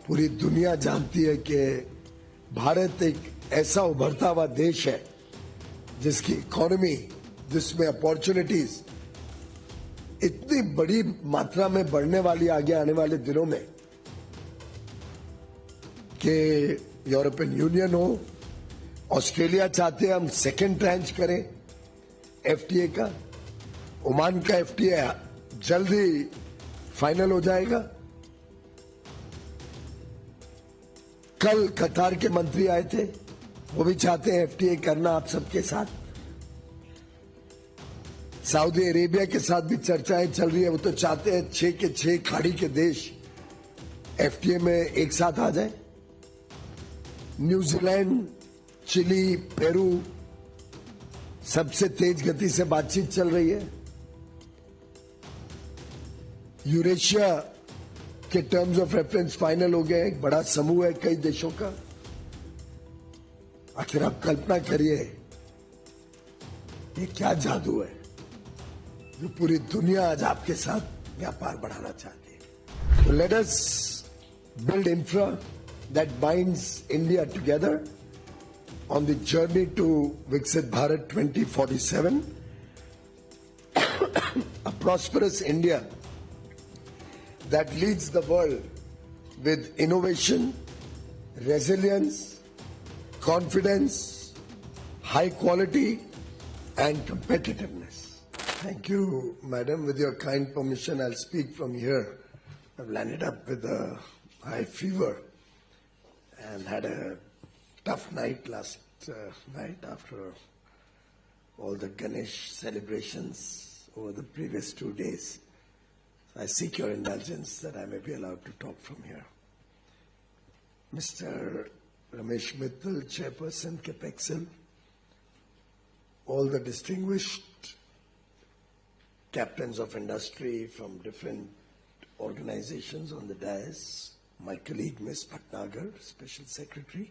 पूरी दुनिया जानती है कि भारत एक ऐसा उभरता हुआ देश है जिसकी इकोनॉमी, जिसमें अपॉर्चुनिटीज इतनी बड़ी मात्रा में बढ़ने वाली आगे आने वाले दिनों में कि यूरोपियन यूनियन हो, ऑस्ट्रेलिया चाहते हैं हम सेकेंड ट्रांच करें एफटीए का, ओमान का एफटीए जल्द ही फाइनल हो जाएगा। कल कतार के मंत्री आए थे, वो भी चाहते हैं एफटीए करना आप सबके साथ। सऊदी अरेबिया के साथ भी चर्चाएं चल रही है, वो तो चाहते हैं 6 के 6 खाड़ी के देश एफटीए में एक साथ आ जाए। न्यूजीलैंड, चिली, पेरू सबसे तेज गति से बातचीत चल रही है। यूरेशिया के टर्म्स ऑफ रेफरेंस फाइनल हो गए, एक बड़ा समूह है कई देशों का। आखिर आप कल्पना करिए, ये क्या जादू है जो पूरी दुनिया आज आपके साथ व्यापार बढ़ाना चाहती है। तो let us build infra that binds India together on the journey to Viksit Bharat 2047, a prosperous India that leads the world with innovation, resilience, confidence, high quality and competitiveness. Thank you, Madam. With your kind permission, I'll speak from here. I've landed up with a high fever and had a tough night last night after all the Ganesh celebrations over the previous 2 days. I seek your indulgence that I may be allowed to talk from here. Mr. Ramesh Mittal, Chairperson, CAPEXL, all the distinguished captains of industry from different organizations on the dais, my colleague Ms. Bhatnagar, Special Secretary,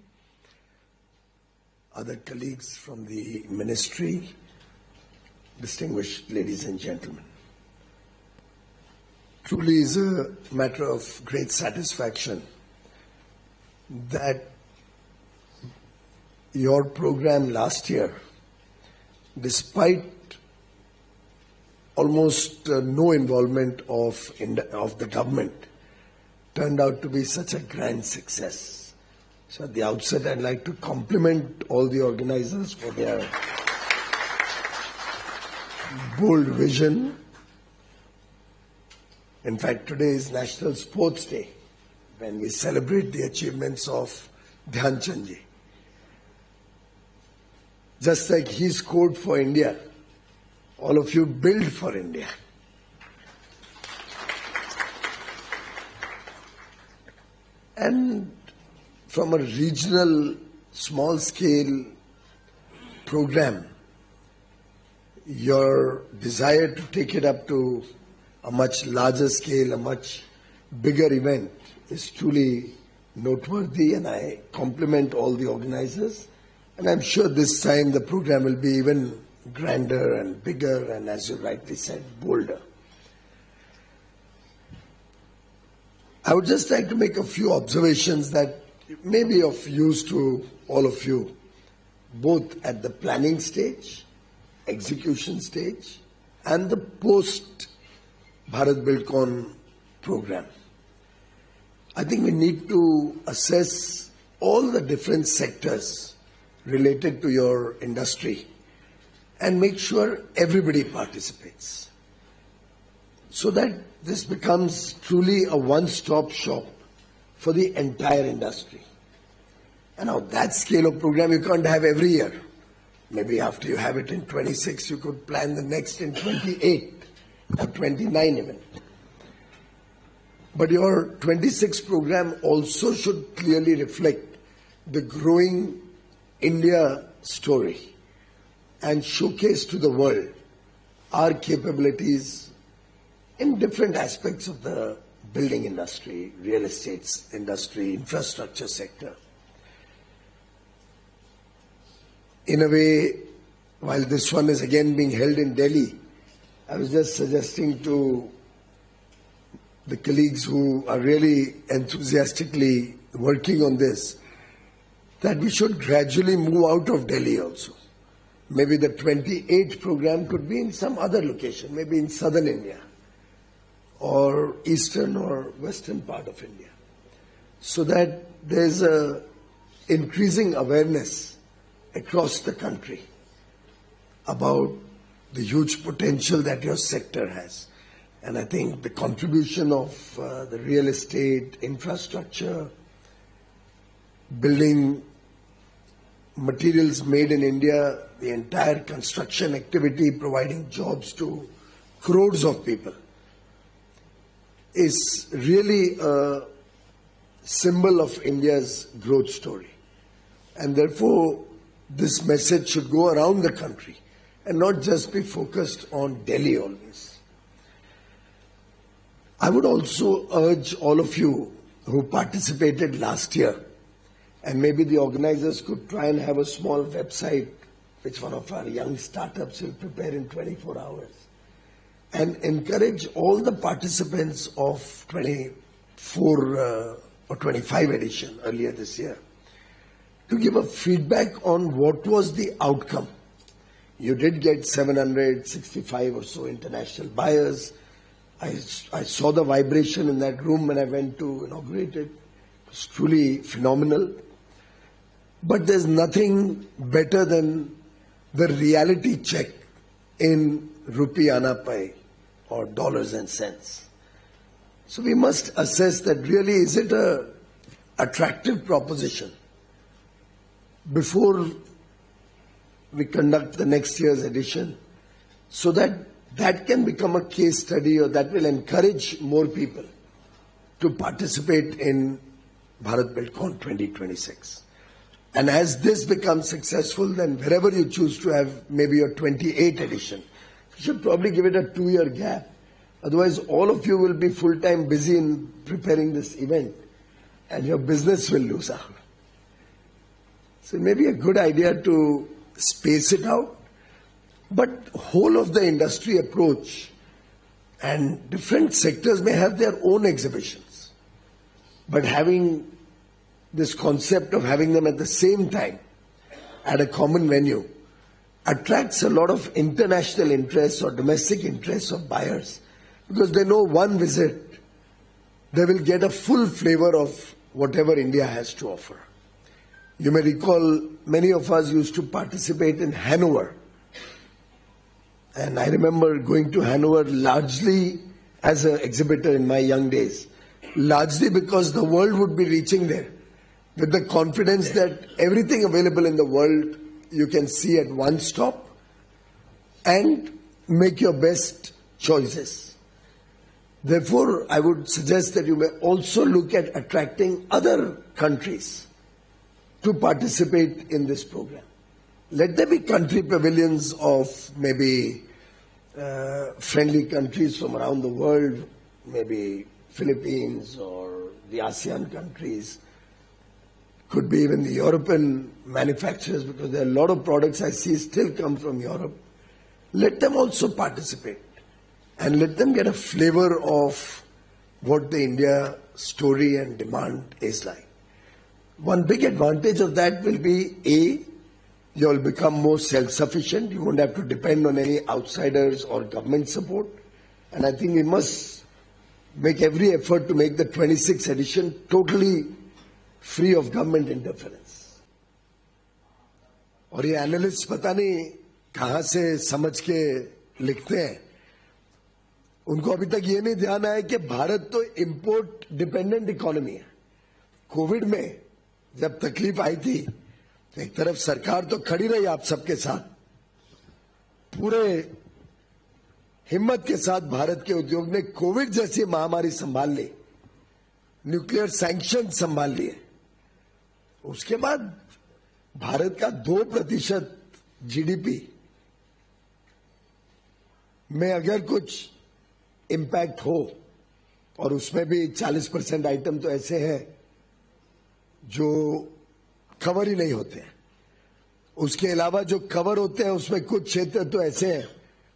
other colleagues from the ministry, distinguished ladies and gentlemen. Truly is a matter of great satisfaction that your program last year, despite almost no involvement of the government, turned out to be such a grand success. So at the outset, I'd like to compliment all the organizers for their bold vision. In fact, today is National Sports Day, when we celebrate the achievements of Dhyan Chand ji. Just like he scored for India, all of you build for India. And from a regional, small-scale program, your desire to take it up to a much larger scale, a much bigger event is truly noteworthy, and I compliment all the organizers. And I'm sure this time the program will be even grander and bigger and, as you rightly said, bolder. I would just like to make a few observations that may be of use to all of you, both at the planning stage, execution stage, and the post-Bharat Buildcon program. I think we need to assess all the different sectors related to your industry and make sure everybody participates, so that this becomes truly a one-stop shop for the entire industry. And now that scale of program you can't have every year. Maybe after you have it in 26, you could plan the next in 28 or 29 even. But your 26 program also should clearly reflect the growing India story and showcase to the world our capabilities in different aspects of the building industry, real estate industry, infrastructure sector. In a way, while this one is again being held in Delhi, I was just suggesting to the colleagues who are really enthusiastically working on this, that we should gradually move out of Delhi also. Maybe the 28th program could be in some other location, maybe in southern India or eastern or western part of India, so that there's a increasing awareness across the country about the huge potential that your sector has. And I think the contribution of the real estate, infrastructure, building materials made in India, the entire construction activity providing jobs to crores of people is really a symbol of India's growth story. And therefore, this message should go around the country and not just be focused on Delhi always. I would also urge all of you who participated last year, and maybe the organizers could try and have a small website which one of our young startups will prepare in 24 hours, and encourage all the participants of 24 or 25 edition earlier this year to give a feedback on what was the outcome. You did get 765 or so international buyers. I saw the vibration in that room when I went to inaugurate it. It was truly phenomenal. But there's nothing better than the reality check in rupee ana pai or dollars and cents. So we must assess that really is it a attractive proposition before we conduct the next year's edition, so that that can become a case study or that will encourage more people to participate in Bharat Buildcon 2026. And as this becomes successful, then wherever you choose to have maybe your 28th edition, you should probably give it a 2-year gap. Otherwise, all of you will be full-time busy in preparing this event and your business will lose out. So it may be a good idea to space it out, but whole of the industry approach and different sectors may have their own exhibitions. But having this concept of having them at the same time at a common venue attracts a lot of international interest or domestic interest of buyers, because they know one visit, they will get a full flavor of whatever India has to offer. You may recall many of us used to participate in Hanover. And I remember going to Hanover largely as an exhibitor in my young days, largely because the world would be reaching there with the confidence that everything available in the world you can see at one stop and make your best choices. Therefore, I would suggest that you may also look at attracting other countries to participate in this program. Let there be country pavilions of maybe friendly countries from around the world, maybe Philippines or the ASEAN countries, could be even the European manufacturers, because there are a lot of products I see still come from Europe. Let them also participate and let them get a flavor of what the India story and demand is like. One big advantage of that will be, A, you will become more self-sufficient. You won't have to depend on any outsiders or government support. And I think we must make every effort to make the 26th edition totally free of government interference. और ये analyst पता नहीं कहाँ से समझ के लिखते हैं, उनको अभी तक ये नहीं ध्यान आया कि भारत तो इंपोर्ट डिपेंडेंट इकोनॉमी है. कोविड में जब तकलीफ आई थी तो एक तरफ सरकार तो खड़ी रही आप सबके साथ, पूरे हिम्मत के साथ भारत के उद्योग ने कोविड जैसी महामारी संभाल ली, न्यूक्लियर सैंक्शन संभाल लिए. उसके बाद भारत का 2% जीडीपी में अगर कुछ इम्पैक्ट हो, और उसमें भी 40% आइटम तो ऐसे हैं जो कवर ही नहीं होते हैं. उसके अलावा जो कवर होते हैं उसमें कुछ क्षेत्र तो ऐसे हैं,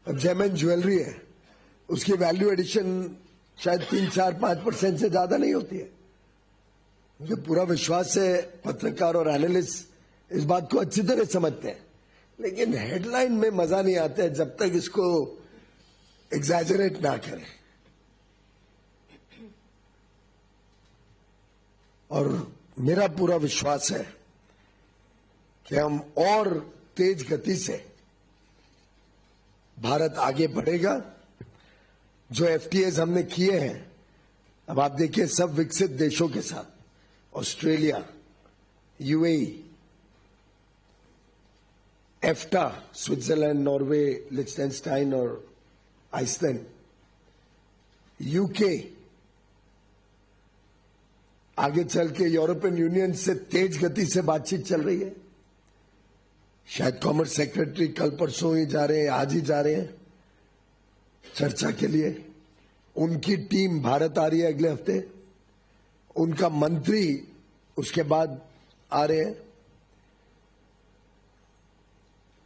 अब जेम एंड ज्वेलरी है, उसकी वैल्यू एडिशन शायद 3-4-5% से ज्यादा नहीं होती है। मुझे पूरा विश्वास है पत्रकार और एनालिस्ट इस बात को अच्छी तरह समझते हैं, लेकिन हेडलाइन में मजा नहीं आता है जब तक इसको एग्जैजरेट ना करें। और मेरा पूरा विश्वास है कि हम और तेज गति से भारत आगे बढ़ेगा। जो एफटीएस हमने किए हैं, अब आप देखिए सब विकसित देशों के साथ, ऑस्ट्रेलिया, यूएई, एफ्टा, स्विट्जरलैंड, नॉर्वे, लिechtenstein और आइसलैंड, यूके, आगे चल के यूरोपियन यूनियन से तेज गति से बातचीत चल रही है। शायद कॉमर्स सेक्रेटरी कल परसों ही जा रहे हैं, आज ही जा रहे हैं चर्चा के लिए। उनकी टीम भारत आ रही है अगले हफ्ते, उनका मंत्री उसके बाद आ रहे हैं।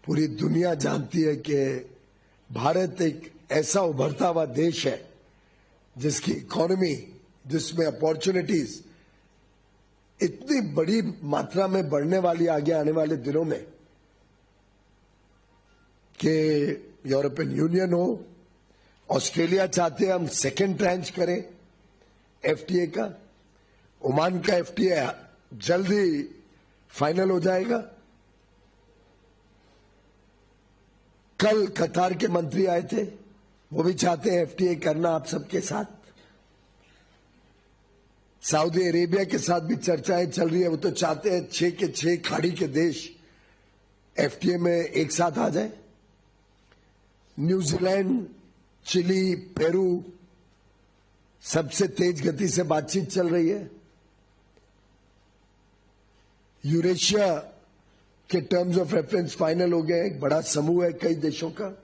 पूरी दुनिया जानती है कि भारत एक ऐसा उभरता हुआ देश है जिसकी इकोनॉमी, जिसमें अपॉर्चुनिटीज इतनी बड़ी मात्रा में बढ़ने वाली आगे आने वाले दिनों में कि यूरोपियन यूनियन हो, ऑस्ट्रेलिया चाहते हैं हम सेकेंड ट्रांच करें एफटीए का, ओमान का एफटीए जल्दी फाइनल हो जाएगा। कल कतार के मंत्री आए थे, वो भी चाहते हैं एफटीए करना आप सबके साथ। सऊदी अरेबिया के साथ भी चर्चाएं चल रही है, वो तो चाहते हैं 6 के 6 खाड़ी के देश एफटीए में एक साथ आ जाए। न्यूजीलैंड, चिली, पेरू, सबसे तेज गति से बातचीत चल रही है। यूरेशिया के टर्म्स ऑफ रेफरेंस फाइनल हो गए, एक बड़ा समूह है कई देशों का।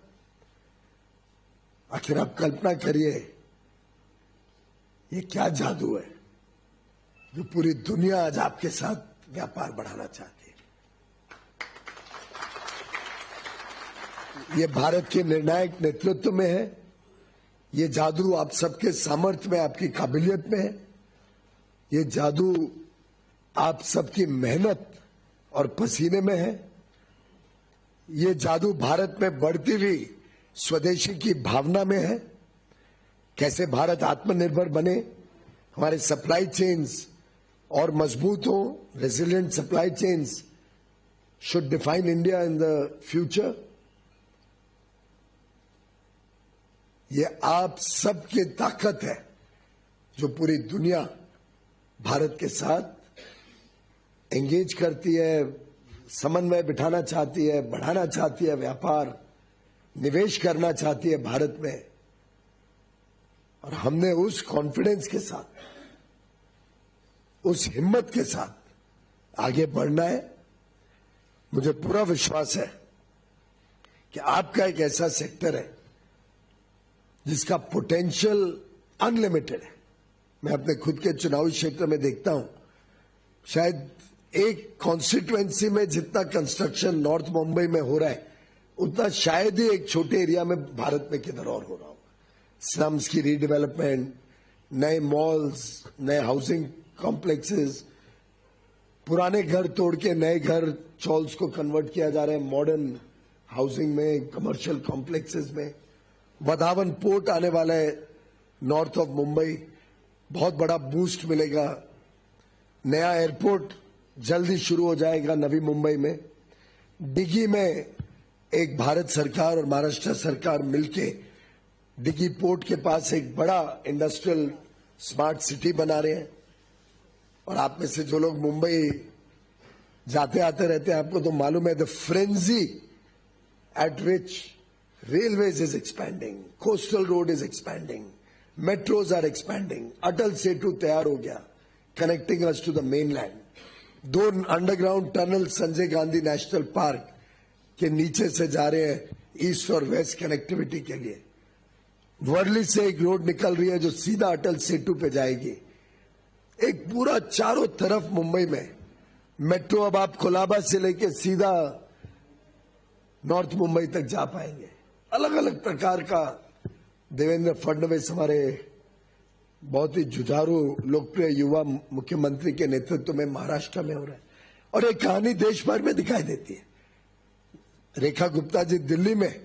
आखिर आप कल्पना करिए, ये क्या जादू है जो पूरी दुनिया आज आपके साथ व्यापार बढ़ाना चाहती है। ये भारत के निर्णायक नेतृत्व में है, ये जादू आप सबके सामर्थ्य में, आपकी काबिलियत में है, ये जादू आप सबकी मेहनत और पसीने में है, ये जादू भारत में बढ़ती हुई स्वदेशी की भावना में है। कैसे भारत आत्मनिर्भर बने, हमारे सप्लाई चेन्स और मजबूत हो, resilient supply chains should define India in the future. ये आप सबकी ताकत है जो पूरी दुनिया भारत के साथ एंगेज करती है, समन्वय बिठाना चाहती है, बढ़ाना चाहती है, व्यापार निवेश करना चाहती है भारत में। और हमने उस कॉन्फिडेंस के साथ, उस हिम्मत के साथ आगे बढ़ना है। मुझे पूरा विश्वास है कि आपका एक ऐसा सेक्टर है जिसका पोटेंशियल अनलिमिटेड है। मैं अपने खुद के चुनावी क्षेत्र में देखता हूं, शायद एक कॉन्स्टिट्युएंसी में जितना कंस्ट्रक्शन नॉर्थ मुंबई में हो रहा है, उतना शायद ही एक छोटे एरिया में भारत में किधर और हो रहा होगा। स्लम्स की रीडेवलपमेंट, नए मॉल्स, नए हाउसिंग कॉम्प्लेक्सेस, पुराने घर तोड़ के नए घर चॉल्स को कन्वर्ट किया जा रहा है मॉडर्न हाउसिंग में, कमर्शियल कॉम्प्लेक्सेस में। वधावन पोर्ट आने वाला है नॉर्थ ऑफ मुंबई, बहुत बड़ा बूस्ट मिलेगा। नया एयरपोर्ट जल्दी शुरू हो जाएगा नवी मुंबई में। डिगी में एक भारत सरकार और महाराष्ट्र सरकार मिलके डिगी पोर्ट के पास एक बड़ा इंडस्ट्रियल स्मार्ट सिटी बना रहे हैं। और आप में से जो लोग मुंबई जाते आते रहते हैं, आपको तो मालूम है the frenzy eight which railways is expanding, coastal road is expanding, metros are expanding, Atal Setu तैयार हो गया connecting us to the mainland। 2 underground tunnel Sanjay Gandhi national park के नीचे से जा रहे हैं ईस्ट और वेस्ट कनेक्टिविटी के लिए। वर्ली से एक रोड निकल रही है जो सीधा अटल सेतु पे जाएगी। एक पूरा चारों तरफ मुंबई में मेट्रो, अब आप कोलाबा से लेके सीधा नॉर्थ मुंबई तक जा पाएंगे। अलग अलग प्रकार का देवेंद्र फडणवीस हमारे बहुत ही जुझारू लोकप्रिय युवा मुख्यमंत्री के नेतृत्व में महाराष्ट्र में हो रहा है और एक कहानी देश भर में दिखाई देती है। रेखा गुप्ता जी दिल्ली में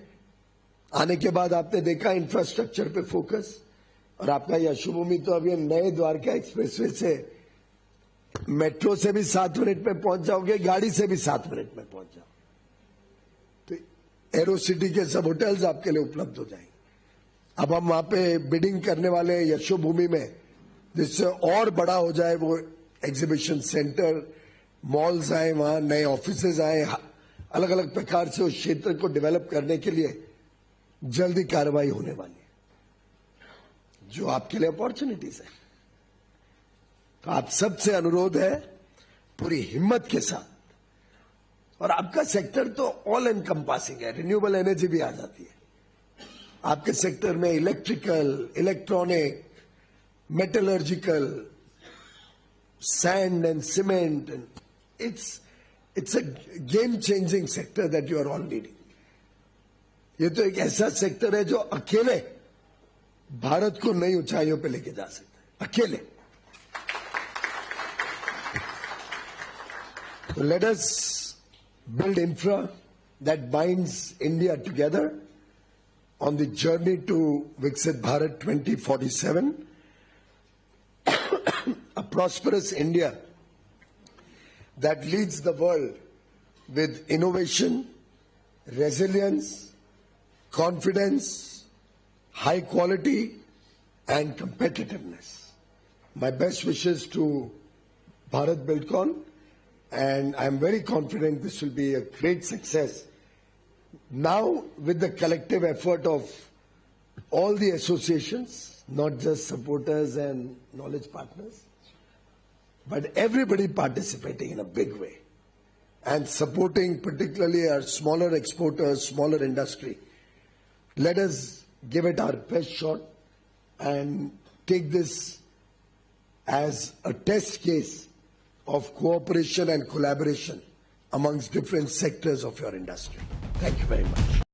आने के बाद आपने देखा इंफ्रास्ट्रक्चर पे फोकस, और आपका यशोभूमि तो अभी नए द्वारका एक्सप्रेसवे से मेट्रो से भी 7 मिनट में पहुंच जाओगे, गाड़ी से भी 7 मिनट में पहुंच जाओ, तो एरो सिटी के सब होटल्स आपके लिए उपलब्ध हो जाएंगे। अब हम वहां पे बिडिंग करने वाले हैं यशोभूमि में, जिससे और बड़ा हो जाए वो एग्जीबिशन सेंटर, मॉल्स आए, वहां नए ऑफिसेज आए, अलग अलग प्रकार से उस क्षेत्र को डेवलप करने के लिए जल्दी कार्रवाई होने वाली है, जो आपके लिए अपॉर्चुनिटीज है। तो आप सबसे अनुरोध है पूरी हिम्मत के साथ, और आपका सेक्टर तो ऑल एनकम्पासिंग है, रिन्यूएबल एनर्जी भी आ जाती है आपके सेक्टर में, electrical, electronic, metallurgical, sand and cement, it's a game changing sector that you are all leading. ये तो एक ऐसा सेक्टर है जो अकेले भारत को नई ऊंचाइयों पे लेके जा सकता है, अकेले। So let us build infra that binds India together on the journey to Viksit Bharat 2047, a prosperous India that leads the world with innovation, resilience, confidence, high quality, and competitiveness. My best wishes to Bharat Buildcon, and I'm very confident this will be a great success. Now, with the collective effort of all the associations, not just supporters and knowledge partners, but everybody participating in a big way and supporting particularly our smaller exporters, smaller industry. Let us give it our best shot and take this as a test case of cooperation and collaboration amongst different sectors of your industry. Thank you very much.